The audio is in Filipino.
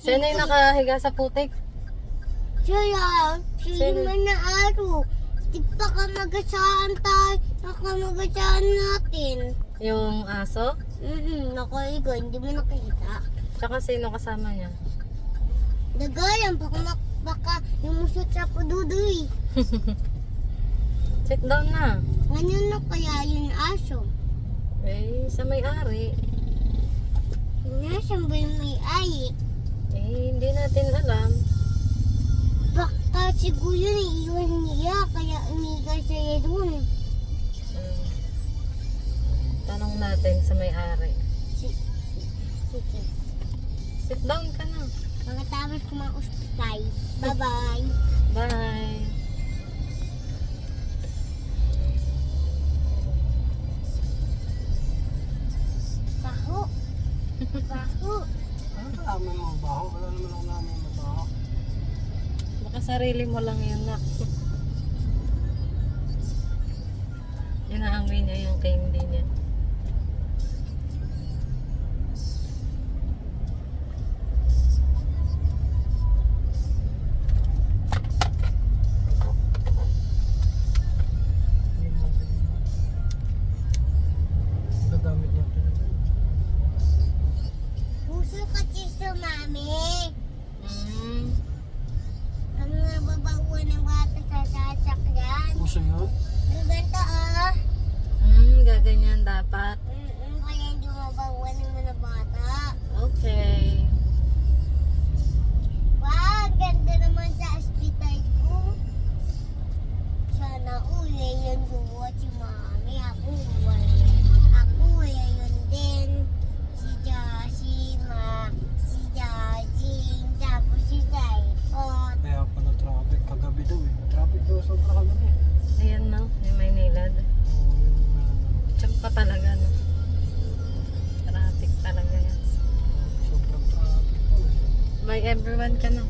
Sino yung nakahiga sa putik? Siya, siya Sino? man na araw. Di pa ka magasaan tayo. Nakamagasaan natin. Yung aso? Nakaigo, hindi mo nakita. Tsaka sino kasama niya? Dagayan, baka yung musot sa pududoy. Sit down na. Ganyan na kaya yung aso. Eh, sa may-ari. Nasaan ba yung may-ari? Eh, hindi natin alam. Baka siguro naiiwan niya, kaya umiga siya dun. Hmm. Tanong natin sa may-ari. Sige. Sit down ka na. Pagkatapos ko mga ospital. Bye-bye. Bye. Baho. Baho. Ano ba namin mga baho? Wala naman ako namin mga baho. Baka sarili mo lang yun, nak. Inaamoy niya yung candy niya. Gagamit natin. Puso kasi sa mami. Mm. Ang nababawan ng bata sa sasakyan. Puso yun? Gaganta Gaganyan dapat. Kaya hindi mabawan ng mga bata. Okay. Wow, ganda naman sa hospital ko. Sana uli yung duwa si mami. Ako yun din. Si Josie, si Josie, tapos si Jaipot. Kaya pala traffic. Kagabi daw eh. Traffic daw sobra kagabi. Ayan no, yung Maynilad. Oo, Tiyag pa talaga no. Traffic talaga yan. sobrang traffic po eh. Bye everyone ka na.